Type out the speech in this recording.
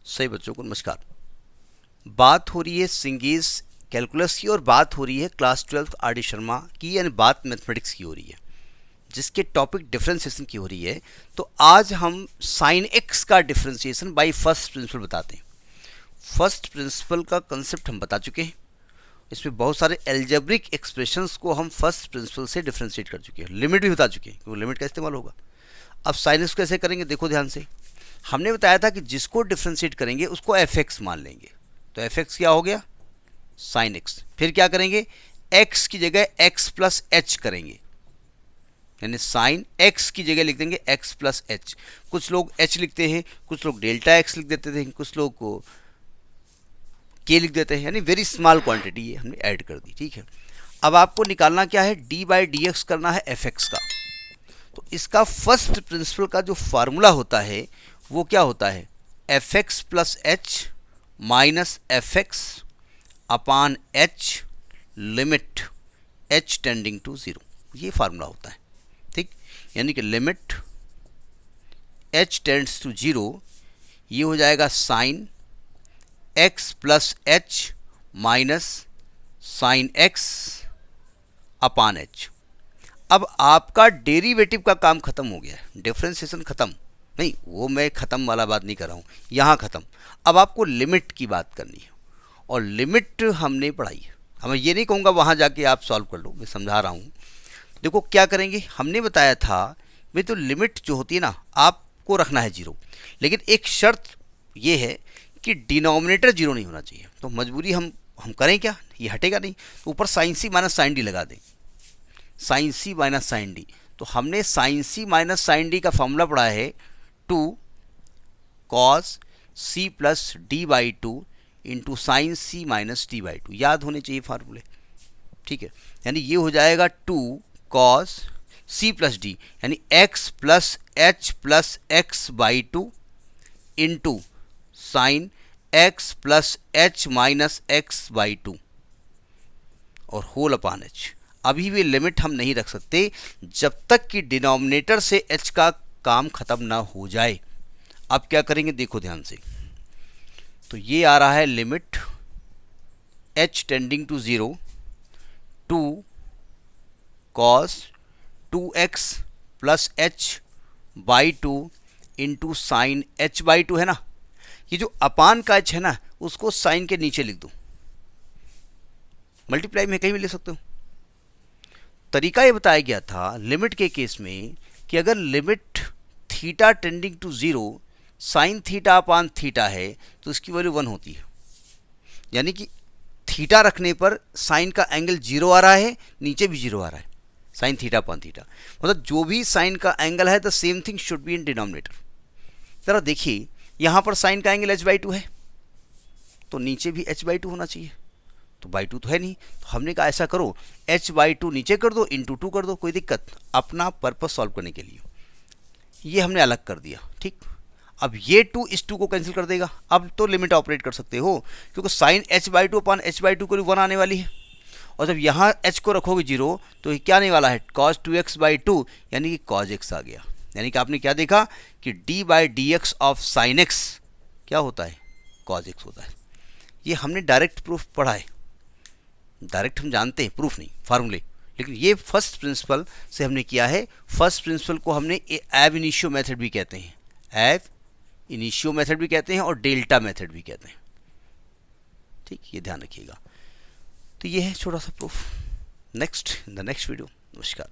सही बच्चों को नमस्कार। बात हो रही है सिंगेज कैलकुलस की और बात हो रही है क्लास 12 आर डी शर्मा की, यानी बात मैथमेटिक्स की हो रही है, जिसके टॉपिक डिफरेंशिएशन की हो रही है। तो आज हम साइन एक्स का डिफरेंशिएशन बाय फर्स्ट प्रिंसिपल बताते हैं। फर्स्ट प्रिंसिपल का कंसेप्ट हम बता चुके हैं। इसमें बहुत सारे एल्जेब्रिक एक्सप्रेशंस को हम फर्स्ट प्रिंसिपल से डिफरेंशिएट कर चुके हैं। लिमिट भी बता चुके हैं कि वो लिमिट का इस्तेमाल होगा। अब साइन एक्स कैसे करेंगे, देखो ध्यान से। हमने बताया था कि जिसको डिफरेंशिएट करेंगे उसको एफ एक्स मान लेंगे। तो एफ एक्स क्या हो गया, साइन एक्स। फिर क्या करेंगे, एक्स की जगह एक्स प्लस एच करेंगे, यानी साइन एक्स की जगह लिख देंगे एक्स प्लस एच। कुछ लोग एच लिखते हैं, कुछ लोग डेल्टा एक्स लिख देते थे, कुछ लोग को के लिख देते हैं, यानी वेरी स्मॉल क्वांटिटी ये हमने ऐड कर दी। ठीक है, अब आपको निकालना क्या है, डी बाई डी एक्स करना है एफ एक्स का। तो इसका फर्स्ट प्रिंसिपल का जो फार्मूला होता है वो क्या होता है, f x plus h minus f x upon h limit h tending to zero, ये फार्मूला होता है। ठीक, यानी कि limit h tends to zero, ये हो जाएगा sine x plus h minus sine x upon h. अब आपका डेरिवेटिव का काम खत्म हो गया है, डिफरेंशिएशन खत्म नहीं, वो मैं खत्म वाला बात नहीं कर रहा हूँ, यहाँ खत्म। अब आपको लिमिट की बात करनी है, और लिमिट हमने पढ़ाई है। अब मैं ये नहीं कहूँगा वहाँ जाके आप सॉल्व कर लो, मैं समझा रहा हूँ। देखो क्या करेंगे, हमने बताया था भाई तो लिमिट जो होती है ना, आपको रखना है जीरो, लेकिन एक शर्त ये है कि डिनोमिनेटर जीरो नहीं होना चाहिए। तो मजबूरी हम करें क्या, ये हटेगा नहीं, तो ऊपर sine c minus sine d लगा दें, sine c minus sine d. तो हमने sine c minus sine d का फॉर्मूला पढ़ा है, two cos C plus d by two into sine c minus d by two, याद होने चाहिए फार्मूले। ठीक है, यानी ये हो जाएगा टू कॉस सी प्लस डी, यानी x plus h plus x by two into sine x plus h minus x by two और होल अपान एच। अभी भी लिमिट हम नहीं रख सकते जब तक कि डिनोमिनेटर से एच का काम खत्म ना हो जाए। अब क्या करेंगे, देखो ध्यान से। तो ये आ रहा है limit h tending to zero two cos two x plus h by two into sine h by two है ना, ये जो अपान का एच है ना उसको साइन के नीचे लिख दो, मल्टीप्लाई में कहीं भी ले सकते हो। तरीका ये बताया गया था लिमिट के केस में कि अगर limit theta tending to zero sine theta upon theta है तो इसकी वैल्यू 1 होती है, यानी कि थीटा रखने पर साइन का एंगल जीरो आ रहा है, नीचे भी जीरो आ रहा है, साइन थीटा अपान थीटा, मतलब जो भी साइन का एंगल है the same thing should be in denominator. जरा देखिए, यहाँ पर साइन का एंगल एच बाई टू है तो नीचे भी एच बाई टू होना चाहिए, तो बाई टू तो है नहीं, तो हमने कहा ऐसा करो एच बाई टू नीचे कर दो, इंटू टू कर दो, कोई दिक्कत, अपना पर्पस सॉल्व करने के लिए ये हमने अलग कर दिया। ठीक, अब ये टू इस टू को कैंसिल कर देगा, अब तो लिमिट ऑपरेट कर सकते हो, क्योंकि sine h by two upon h by two को 1 आने वाली है, और जब यहाँ एच को रखोगे जीरो तो ये क्या आने वाला है, cos two x by to, यानी कि कॉज एक्स आ गया। यानी कि आपने क्या देखा कि D by D x of sine x क्या होता है, कॉज एक्स होता है। ये हमने डायरेक्ट प्रूफ पढ़ा है, डायरेक्ट हम जानते हैं, प्रूफ नहीं, फार्मूले, लेकिन ये फर्स्ट प्रिंसिपल से हमने किया है। फर्स्ट प्रिंसिपल को हमने एब इनिशियो मेथड भी कहते हैं, एब इनिशियो मेथड भी कहते हैं और डेल्टा मेथड भी कहते हैं। ठीक, ये ध्यान रखिएगा। तो ये है छोटा सा proof. Next in the next video. नमस्कार।